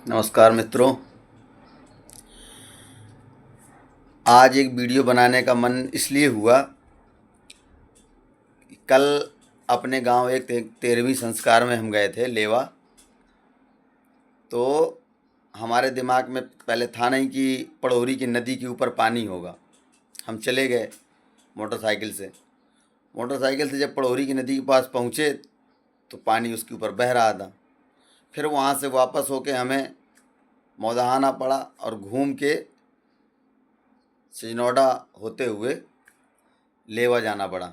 नमस्कार मित्रों। आज एक वीडियो बनाने का मन इसलिए हुआ कि कल अपने गांव एक 13वीं संस्कार में हम गए थे लेवा। तो हमारे दिमाग में पहले था नहीं कि पड़ोरी की नदी के ऊपर पानी होगा। हम चले गए मोटरसाइकिल से जब पड़ोरी की नदी के पास पहुँचे तो पानी उसके ऊपर बह रहा था। फिर वहाँ से वापस होके हमें मौदाहाना पड़ा और घूम के सिजनौडा होते हुए लेवा जाना पड़ा।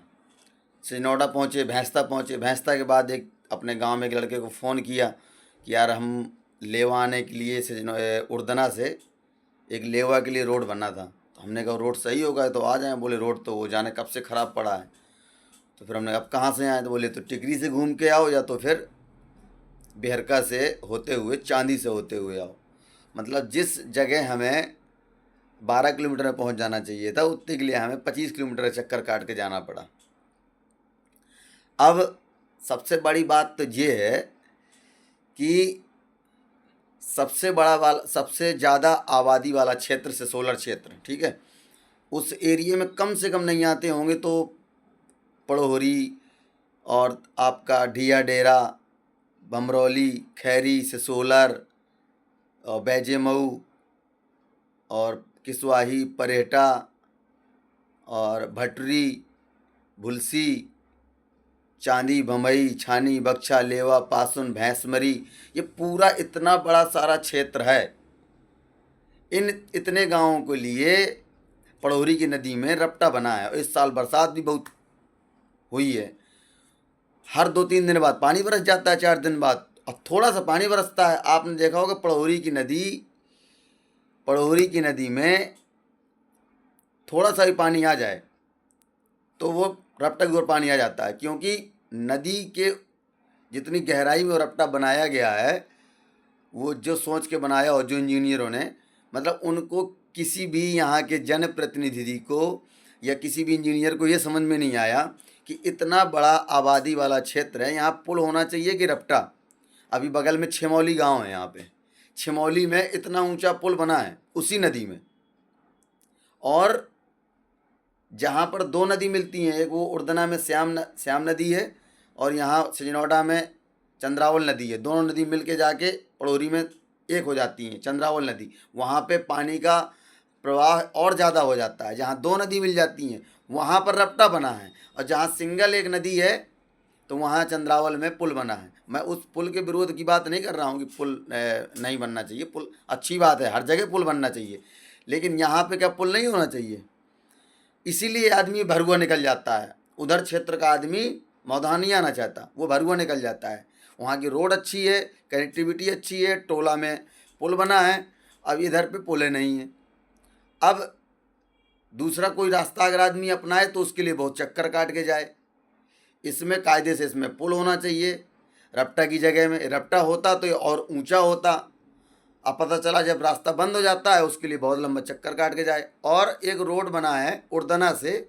सिजनौडा पहुँचे, भैंसता के बाद एक अपने गांव में एक लड़के को फ़ोन किया कि यार हम लेवा आने के लिए उर्दना से एक लेवा के लिए रोड बनना था। तो हमने कहा रोड सही होगा तो आ जाएं। बोले रोड तो वो जाने कब से ख़राब पड़ा है। तो फिर हमने अब कहाँ से आए, तो बोले तो टिकरी से घूम के आओ या तो फिर बिहरका से होते हुए चांदी से होते हुए आओ। मतलब जिस जगह हमें 12 किलोमीटर में पहुंच जाना चाहिए था उतने के लिए हमें 25 किलोमीटर का चक्कर काट के जाना पड़ा। अब सबसे बड़ी बात तो ये है कि सबसे ज़्यादा आबादी वाला क्षेत्र से सोलर क्षेत्र, ठीक है, उस एरिए में कम से कम नहीं आते होंगे तो पड़ोहरी और आपका ढिया डेरा, बमरौली, खैरी से सोलर और बैजेमऊ और किस्वाही, परेटा और भटरी, भुलसी, चांदी, भमई, छानी, बक्छा, लेवा, पासुन, भैंसमरी, ये पूरा इतना बड़ा सारा क्षेत्र है। इन इतने गांवों के लिए पड़ोरी की नदी में रपटा बना है। इस साल बरसात भी बहुत हुई है। हर 2-3 दिन बाद पानी बरस जाता है, 4 दिन बाद और थोड़ा सा पानी बरसता है। आपने देखा होगा पड़ोरी की नदी में थोड़ा सा भी पानी आ जाए तो वो रपटा की ओर पानी आ जाता है, क्योंकि नदी के जितनी गहराई में वो रपटा बनाया गया है, वो जो सोच के बनाया और जो इंजीनियरों ने, मतलब उनको किसी भी यहाँ के जनप्रतिनिधि को या किसी भी इंजीनियर को ये समझ में नहीं आया कि इतना बड़ा आबादी वाला क्षेत्र है, यहाँ पुल होना चाहिए कि रपटा। अभी बगल में छिमौली गांव है, यहाँ पे छिमौली में इतना ऊंचा पुल बना है उसी नदी में। और जहाँ पर दो नदी मिलती हैं, एक वो उर्दना में श्याम नदी है और यहाँ सिजनौडा में चंद्रावल नदी है। दोनों नदी मिल के जाके पड़ोरी में एक हो जाती हैं, चंद्रावल नदी। वहाँ पे पानी का प्रवाह और ज़्यादा हो जाता है। जहाँ दो नदी मिल जाती हैं वहाँ पर रपटा बना है, और जहाँ सिंगल एक नदी है तो वहाँ चंद्रावल में पुल बना है। मैं उस पुल के विरोध की बात नहीं कर रहा हूँ कि पुल नहीं बनना चाहिए। पुल अच्छी बात है, हर जगह पुल बनना चाहिए, लेकिन यहाँ पे क्या पुल नहीं होना चाहिए? इसीलिए आदमी भरुआ निकल जाता है। उधर क्षेत्र का आदमी मौदान नहीं आना चाहता, वो भरुआ निकल जाता है। वहाँ की रोड अच्छी है, कनेक्टिविटी अच्छी है, टोला में पुल बना है। अब इधर पे पुल नहीं है। अब दूसरा कोई रास्ता अगर आदमी अपनाए तो उसके लिए बहुत चक्कर काट के जाए। इसमें कायदे से इसमें पुल होना चाहिए। रपटा की जगह में रपटा होता तो ये और ऊंचा होता। अब पता चला जब रास्ता बंद हो जाता है उसके लिए बहुत लंबा चक्कर काट के जाए। और एक रोड बना है उर्दना से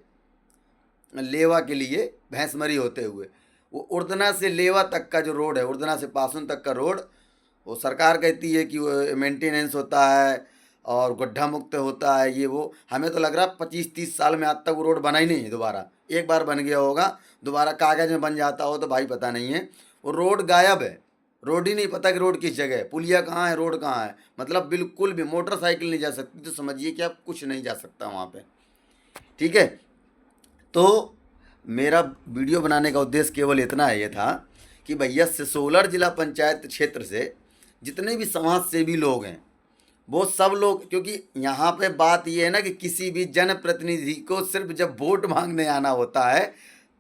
लेवा के लिए, भैंसमरी होते हुए। वो उर्दना से लेवा तक का जो रोड है, उर्दना से पासुन तक का रोड, वो सरकार कहती है कि वो मेंटेनेंस होता है और गड्ढा मुक्त होता है। ये वो हमें तो लग रहा 25-30 साल में आज तक वो रोड बना ही नहीं है दोबारा। एक बार बन गया होगा, दोबारा कागज़ में बन जाता हो तो भाई पता नहीं है। वो रोड गायब है। रोड ही नहीं पता कि रोड किस जगह है, पुलिया कहाँ है, रोड कहाँ है। मतलब बिल्कुल भी मोटरसाइकिल नहीं जा सकती, तो समझिए कि आप कुछ नहीं जा सकता वहाँ पे। ठीक है। तो मेरा वीडियो बनाने का उद्देश्य केवल इतना है, ये था कि भैया सिसोलर जिला पंचायत क्षेत्र से जितने भी समाज सेवी लोग हैं वो सब लोग, क्योंकि यहाँ पे बात ये है ना कि किसी भी जनप्रतिनिधि को सिर्फ जब वोट मांगने आना होता है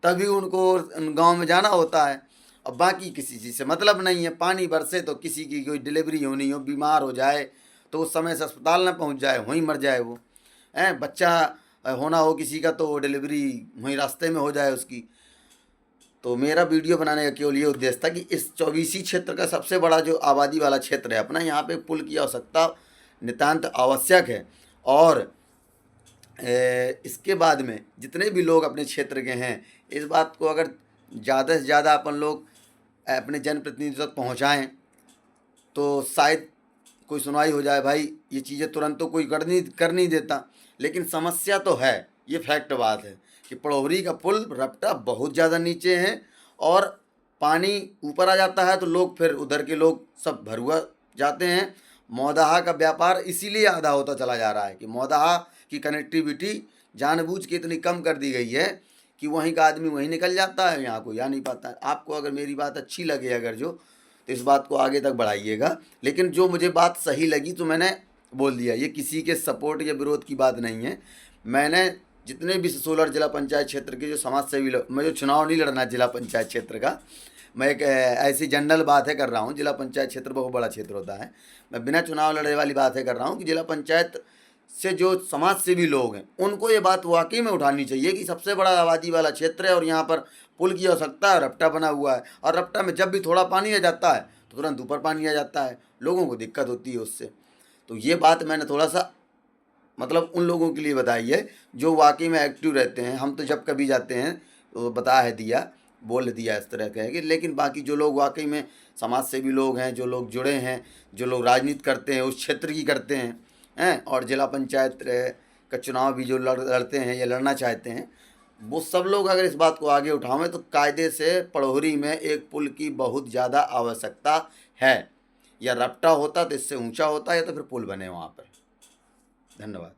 तभी उनको गांव में जाना होता है, और बाकी किसी चीज़ से मतलब नहीं है। पानी बरसे तो किसी की कोई डिलीवरी होनी हो, बीमार हो जाए तो उस समय से अस्पताल ना पहुँच जाए, वहीं मर जाए वो है। बच्चा होना हो किसी का तो डिलीवरी वहीं रास्ते में हो जाए उसकी। तो मेरा वीडियो बनाने का केवल ये उद्देश्य था कि इस 24सी क्षेत्र का सबसे बड़ा जो आबादी वाला क्षेत्र है अपना, यहाँ पे पुल की आवश्यकता नितांत आवश्यक है। और इसके बाद में जितने भी लोग अपने क्षेत्र के हैं, इस बात को अगर ज़्यादा से ज़्यादा अपन लोग अपने जनप्रतिनिधि तक पहुँचाएँ तो शायद कोई सुनवाई हो जाए भाई, ये चीज़ें तुरंत तो कोई कर नहीं देता, लेकिन समस्या तो है। ये फैक्ट बात है कि पड़ोहरी का पुल रपटा बहुत ज़्यादा नीचे है और पानी ऊपर आ जाता है तो लोग फिर उधर के लोग सब भरुआ जाते हैं। मौदाहा का व्यापार इसीलिए आधा होता चला जा रहा है कि मौदाहा की कनेक्टिविटी जानबूझ के इतनी कम कर दी गई है कि वहीं का आदमी वहीं निकल जाता है, यहाँ कोई आ नहीं पाता है। आपको अगर मेरी बात अच्छी लगे अगर जो, तो इस बात को आगे तक बढ़ाइएगा। लेकिन जो मुझे बात सही लगी तो मैंने बोल दिया, ये किसी के सपोर्ट या विरोध की बात नहीं है। मैंने जितने भी सोलर जिला पंचायत क्षेत्र के जो समाज सेवी लोग, मैं जो चुनाव नहीं लड़ना जिला पंचायत क्षेत्र का, मैं एक ऐसी जनरल बातें कर रहा हूँ। जिला पंचायत क्षेत्र बहुत बड़ा क्षेत्र होता है, मैं बिना चुनाव लड़ने वाली बातें कर रहा हूँ कि जिला पंचायत से जो समाज सेवी लोग हैं उनको ये बात वाकई में उठानी चाहिए कि सबसे बड़ा आबादी वाला क्षेत्र है और यहाँ पर पुल की आवश्यकता है, रपटा बना हुआ है और रपटा में जब भी थोड़ा पानी आ जाता है तो तुरंत ऊपर पानी आ जाता है, लोगों को दिक्कत होती है उससे। तो ये बात मैंने थोड़ा सा मतलब उन लोगों के लिए बताई है जो वाकई में एक्टिव रहते हैं। हम तो जब कभी जाते हैं तो बता है दिया, बोल दिया इस तरह का है कि, लेकिन बाकी जो लोग वाकई में समाज सेवी लोग हैं, जो लोग जुड़े हैं, जो लोग राजनीति करते हैं, उस क्षेत्र की करते हैं और जिला पंचायत का चुनाव भी जो लड़ते हैं या लड़ना चाहते हैं, वो सब लोग अगर इस बात को आगे उठावें तो कायदे से पड़ोहरी में एक पुल की बहुत ज़्यादा आवश्यकता है। या रपटा होता तो इससे ऊंचा होता या तो फिर पुल बने वहाँ पर। धन्यवाद।